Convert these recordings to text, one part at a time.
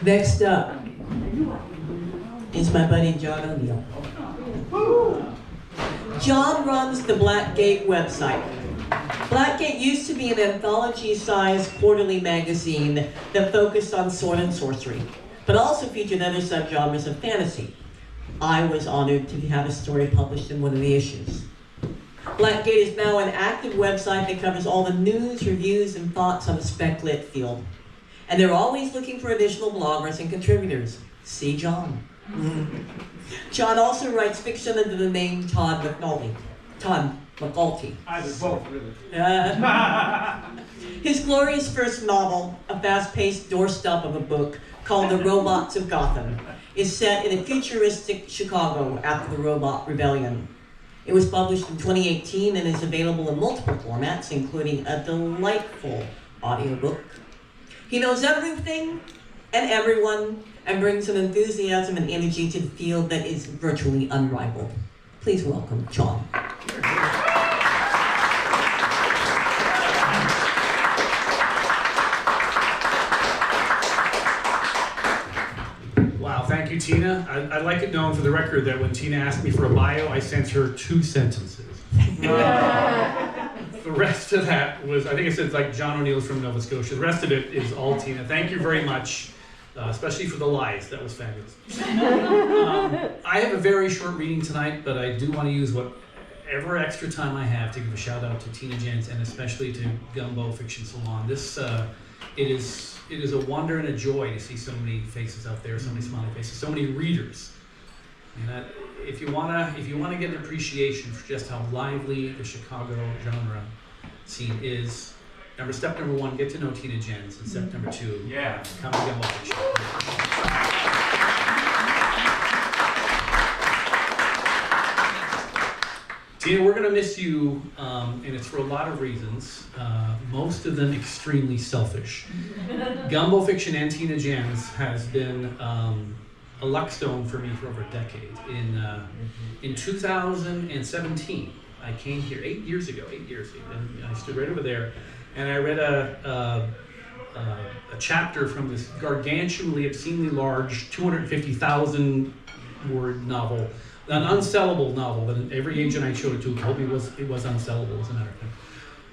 Next up is my buddy John O'Neill. John runs the Blackgate website. Blackgate used to be an anthology-sized quarterly magazine that focused on sword and sorcery, but also featured other subgenres of fantasy. I was honored to have a story published in one of the issues. Blackgate is now an active website that covers all the news, reviews, and thoughts on the spec-lit field. And they're always looking for additional bloggers and contributors. See John. John also writes fiction under the name Todd McNulty. Either both, really. His glorious first novel, a fast-paced doorstop of a book called The Robots of Gotham, is set in a futuristic Chicago after the Robot Rebellion. It was published in 2018 and is available in multiple formats, including a delightful audiobook. He knows everything and everyone and brings an enthusiasm and energy to the field that is virtually unrivaled. Please welcome John. Wow, thank you, Tina. I'd like it known for the record that when Tina asked me for a bio, I sent her 2 sentences. The rest of that was, I think it said like John O'Neill's from Nova Scotia. The rest of it is all Tina. Thank you very much, especially for the lies. That was fabulous. I have a very short reading tonight, but I do want to use whatever extra time I have to give a shout out to Tina Jens and especially to Gumbo Fiction Salon. This, it is a wonder and a joy to see so many faces out there, so many smiling faces, so many readers. And if you wanna get an appreciation for just how lively the Chicago genre scene is, step number 1, get to know Tina Jens, and step number 2, come to Gumbo Fiction. Tina, we're gonna miss you, and it's for a lot of reasons. Most of them extremely selfish. Gumbo Fiction and Tina Jens has been a luckstone for me for over a decade. In 2017, I came here 8 years ago, and I stood right over there, and I read a chapter from this gargantuanly, obscenely large, 250,000 word novel, an unsellable novel that every agent I showed it to told me it was unsellable, as a matter of fact.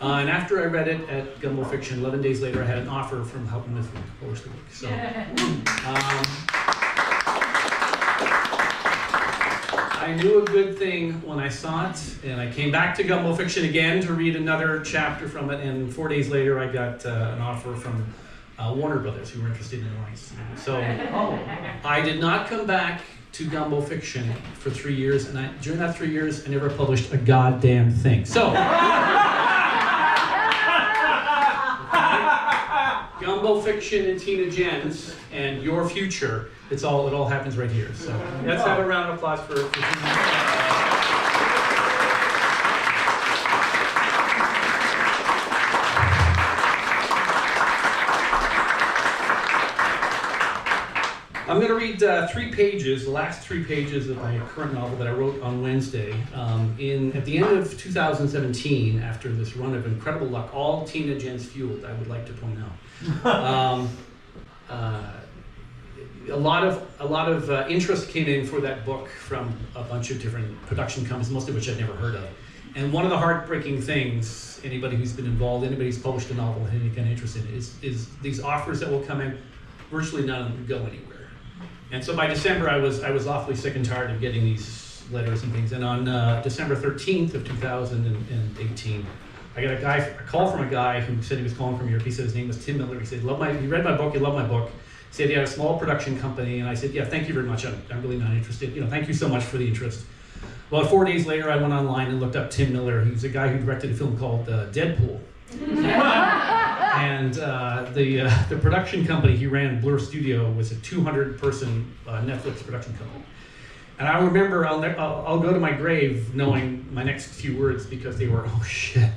And after I read it at Gumbo Fiction, 11 days later, I had an offer from Helping This Week, publish the book. So, I knew a good thing when I saw it, and I came back to Gumbo Fiction again to read another chapter from it, and 4 days later, I got an offer from Warner Brothers, who were interested in the rights. So, I did not come back to Gumbo Fiction for 3 years, and during that 3 years, I never published a goddamn thing. So, Gumbo Fiction and Tina Jens and your future, it all happens right here. So let's have a round of applause for Tina. I'm going to read 3 pages, the last 3 pages of my current novel that I wrote on Wednesday. At the end of 2017, after this run of incredible luck, all Tina Jens fueled, I would like to point out. A lot of interest came in for that book from a bunch of different production companies, most of which I'd never heard of. And one of the heartbreaking things, anybody who's been involved, anybody who's published a novel, and any kind of interest in it, is these offers that will come in, virtually none of them go anywhere. And so by December, I was awfully sick and tired of getting these letters and things. And on December 13th of 2018, I got a call from a guy who said he was calling from Europe. He said his name was Tim Miller. He said, he read my book, he loved my book. He said he had a small production company, and I said, yeah, thank you very much. I'm really not interested. Thank you so much for the interest. Well, 4 days later, I went online and looked up Tim Miller. He's a guy who directed a film called Deadpool. And the production company he ran, Blur Studio, was a 200-person Netflix production company. And I remember I'll go to my grave knowing my next few words because they were, oh shit.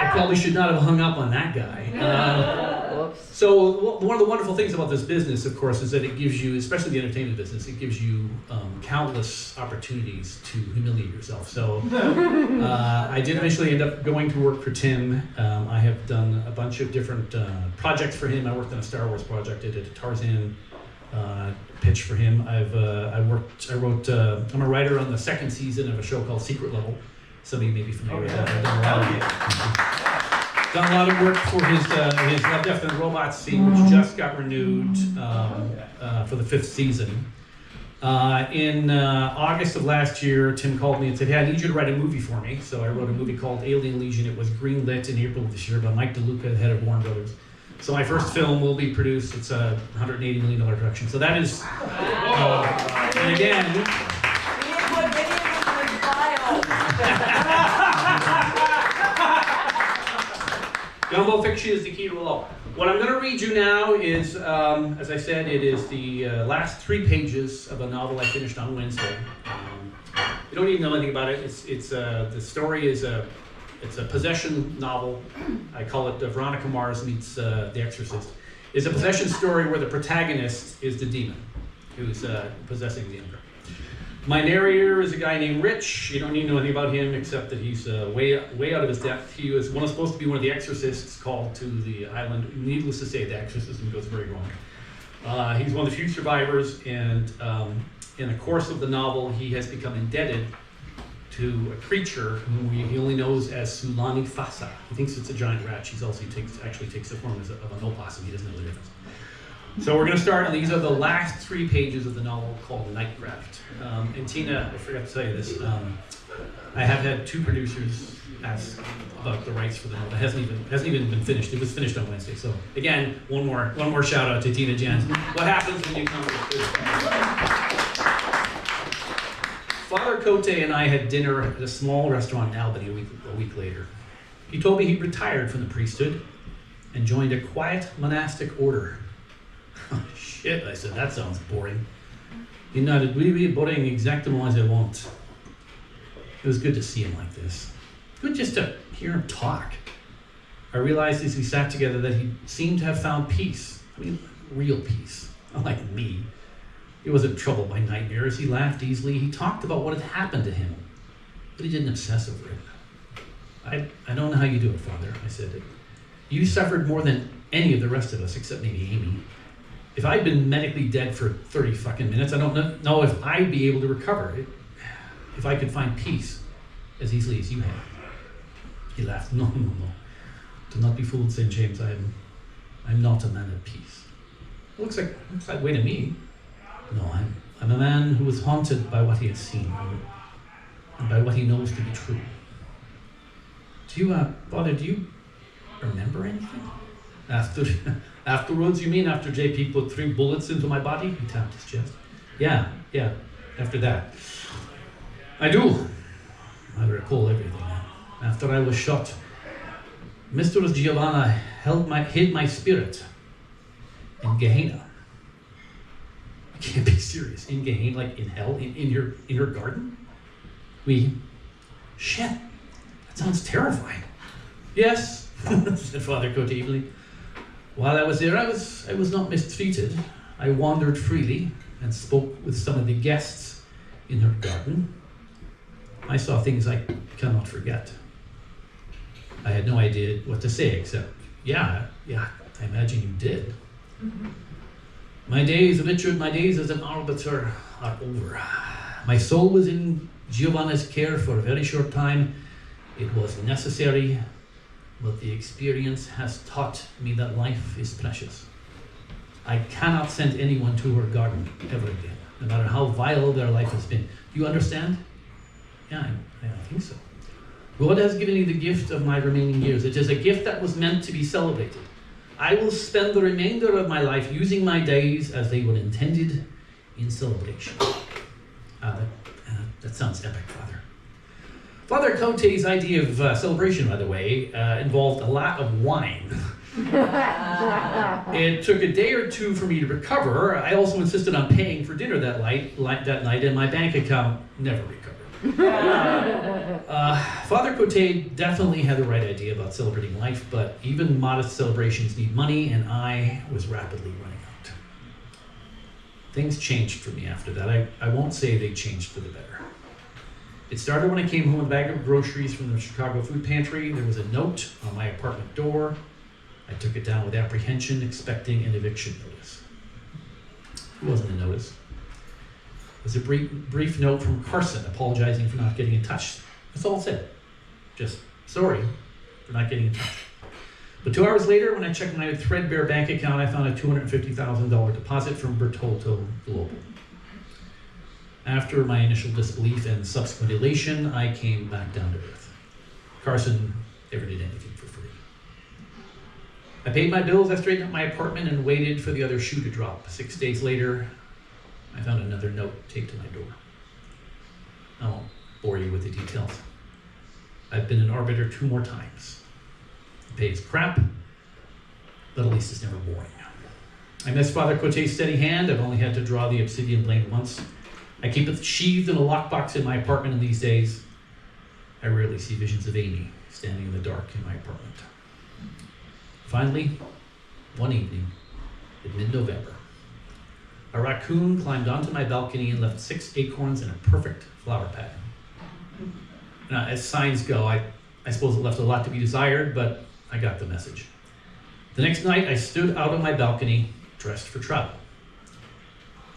I probably should not have hung up on that guy. So one of the wonderful things about this business, of course, is that it gives you, especially the entertainment business, it gives you countless opportunities to humiliate yourself. So I did eventually end up going to work for Tim. I have done a bunch of different projects for him. I worked on a Star Wars project. I did a Tarzan pitch for him. I'm a writer on the second season of a show called Secret Level. Some of you may be familiar with that. I've done a lot of work for his Love, Death, and Robots scene, which just got renewed for the 5th season. In August of last year, Tim called me and said, "Hey, I need you to write a movie for me." So I wrote a movie called Alien Legion. It was greenlit in April of this year by Mike DeLuca, head of Warner Brothers. So my first film will be produced. It's a $180 million production. So that is, and again, Gumbo Fiction is the key to it all. What I'm going to read you now is, as I said, it is the last 3 pages of a novel I finished on Wednesday. You don't need to know anything about it. The story is it's a possession novel. I call it Veronica Mars meets The Exorcist. It's a possession story where the protagonist is the demon who's possessing the emperor. My narrator is a guy named Rich. You don't need to know anything about him except that he's way out of his depth. He was supposed to be one of the exorcists called to the island. Needless to say, the exorcism goes very wrong. He's one of the few survivors, and in the course of the novel, he has become indebted to a creature whom he only knows as Sulani Fasa. He thinks it's a giant rat. She actually takes the form of an opossum. He doesn't know the difference. So we're going to start, and these are the last 3 pages of the novel called Nightcraft. And Tina, I forgot to tell you this. I have had 2 producers ask about the rights for the novel. It hasn't even been finished. It was finished on Wednesday. So again, one more shout out to Tina Jans. What happens when you come to this? Father Cote and I had dinner at a small restaurant in Albany a week later. He told me he'd retired from the priesthood and joined a quiet monastic order. Oh, shit, I said, that sounds boring. He nodded, oui, boring exactement as I want. It was good to see him like this. Good just to hear him talk. I realized as we sat together that he seemed to have found peace. I mean, real peace. Unlike me. He wasn't troubled by nightmares. He laughed easily. He talked about what had happened to him. But he didn't obsess over it. I don't know how you do it, Father, I said. You suffered more than any of the rest of us, except maybe Amy. If I'd been medically dead for 30 fucking minutes, I don't know if I'd be able to recover. If I could find peace as easily as you have. He laughed. No. Do not be fooled, St. James. I'm not a man at peace. It looks that way to me. No, I'm a man who was haunted by what he has seen and by what he knows to be true. Father, do you remember anything? Afterwards, you mean after JP put 3 bullets into my body? He tapped his chest. Yeah, after that. I do. I recall everything now. After I was shot, Mistress Giovanna hid my spirit in Gehenna. You can't be serious. In Gehenna, like in hell, in your garden? Shit, that sounds terrifying. Yes, said Father Cote evenly. While I was there, I was not mistreated. I wandered freely and spoke with some of the guests in her garden. I saw things I cannot forget. I had no idea what to say except, yeah, I imagine you did. Mm-hmm. My days, Richard, my days as an arbiter are over. My soul was in Giovanna's care for a very short time. It was necessary, but the experience has taught me that life is precious. I cannot send anyone to her garden ever again, no matter how vile their life has been. Do you understand? Yeah, I think so. God has given me the gift of my remaining years. It is a gift that was meant to be celebrated. I will spend the remainder of my life using my days as they were intended in celebration. That sounds epic, Father. Father Cote's idea of celebration, by the way, involved a lot of wine. It took a day or 2 for me to recover. I also insisted on paying for dinner that night, and my bank account never recovered. Father Cote definitely had the right idea about celebrating life, but even modest celebrations need money, and I was rapidly running out. Things changed for me after that. I won't say they changed for the better. It started when I came home with a bag of groceries from the Chicago food pantry. There was a note on my apartment door. I took it down with apprehension, expecting an eviction notice. It wasn't a notice. It was a brief note from Carson apologizing for not getting in touch. That's all it said. Just sorry for not getting in touch. But 2 hours later, when I checked my threadbare bank account, I found a $250,000 deposit from Bertolto Global. After my initial disbelief and subsequent elation, I came back down to earth. Carson never did anything for free. I paid my bills, I straightened up my apartment, and waited for the other shoe to drop. 6 days later, I found another note taped to my door. I won't bore you with the details. I've been an arbiter 2 more times. The pay is crap, but at least it's never boring. I miss Father Cote's steady hand. I've only had to draw the obsidian blade once. I keep it sheathed in a lockbox in my apartment in these days. I rarely see visions of Amy standing in the dark in my apartment. Finally, one evening in mid-November, a raccoon climbed onto my balcony and left 6 acorns in a perfect flower pattern. Now, as signs go, I suppose it left a lot to be desired, but I got the message. The next night, I stood out on my balcony, dressed for travel.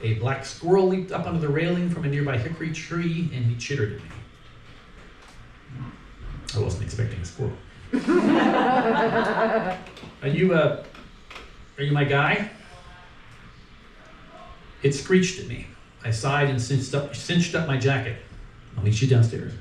A black squirrel leaped up onto the railing from a nearby hickory tree, and he chittered at me. I wasn't expecting a squirrel. Are you my guy? It screeched at me. I sighed and cinched up my jacket. I'll meet you downstairs.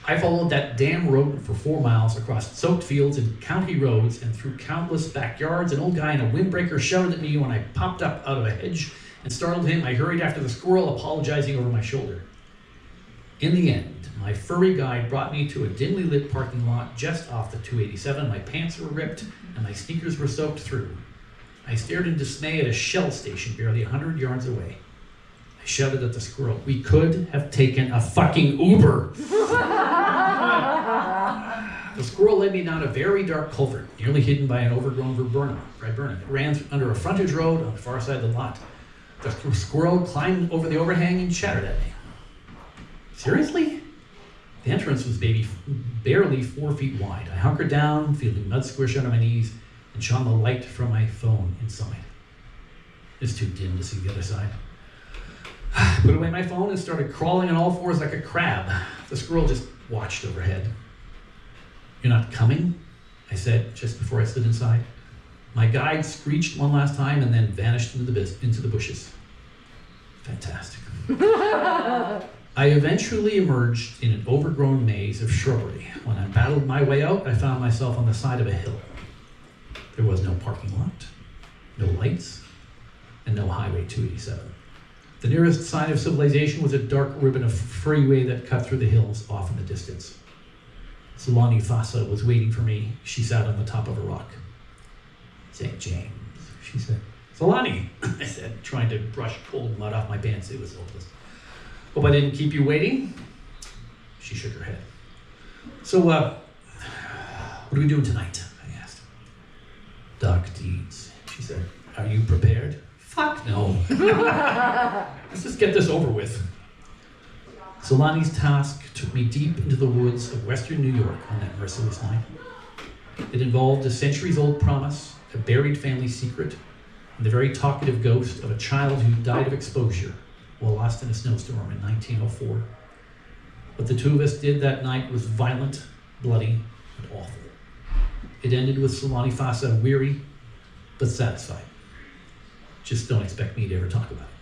I followed that damn rodent for 4 miles across soaked fields and county roads and through countless backyards. An old guy in a windbreaker shouted at me when I popped up out of a hedge and startled him. I hurried after the squirrel, apologizing over my shoulder. In the end, my furry guide brought me to a dimly lit parking lot just off the 287. My pants were ripped and my sneakers were soaked through. I stared in dismay at a Shell station barely 100 yards away. I shouted at the squirrel, "We could have taken a fucking Uber." The squirrel led me down a very dark culvert, nearly hidden by an overgrown viburnum. It ran under a frontage road on the far side of the lot. The squirrel climbed over the overhang and chattered at me. Seriously? The entrance was barely 4 feet wide. I hunkered down, feeling mud squish under my knees, and shone the light from my phone inside. It's too dim to see the other side. I put away my phone and started crawling on all fours like a crab. The squirrel just watched overhead. "You're not coming?" I said just before I slid inside. My guide screeched one last time and then vanished into the bushes. Fantastic. I eventually emerged in an overgrown maze of shrubbery. When I battled my way out, I found myself on the side of a hill. There was no parking lot, no lights, and no Highway 287. The nearest sign of civilization was a dark ribbon of freeway that cut through the hills off in the distance. Solani Fassa was waiting for me. She sat on the top of a rock. "St. James," she said. "Solani," I said, trying to brush cold mud off my pants. It was hopeless. "Hope I didn't keep you waiting?" She shook her head. "So, what are we doing tonight?" I asked. "Dark deeds," she said. "Are you prepared?" "Fuck no." Let's just get this over with. Solani's task took me deep into the woods of western New York on that merciless night. It involved a centuries-old promise, a buried family secret, and the very talkative ghost of a child who died of exposure while lost in a snowstorm in 1904. What the two of us did that night was violent, bloody, and awful. It ended with Solani Fassa weary, but satisfied. Just don't expect me to ever talk about it.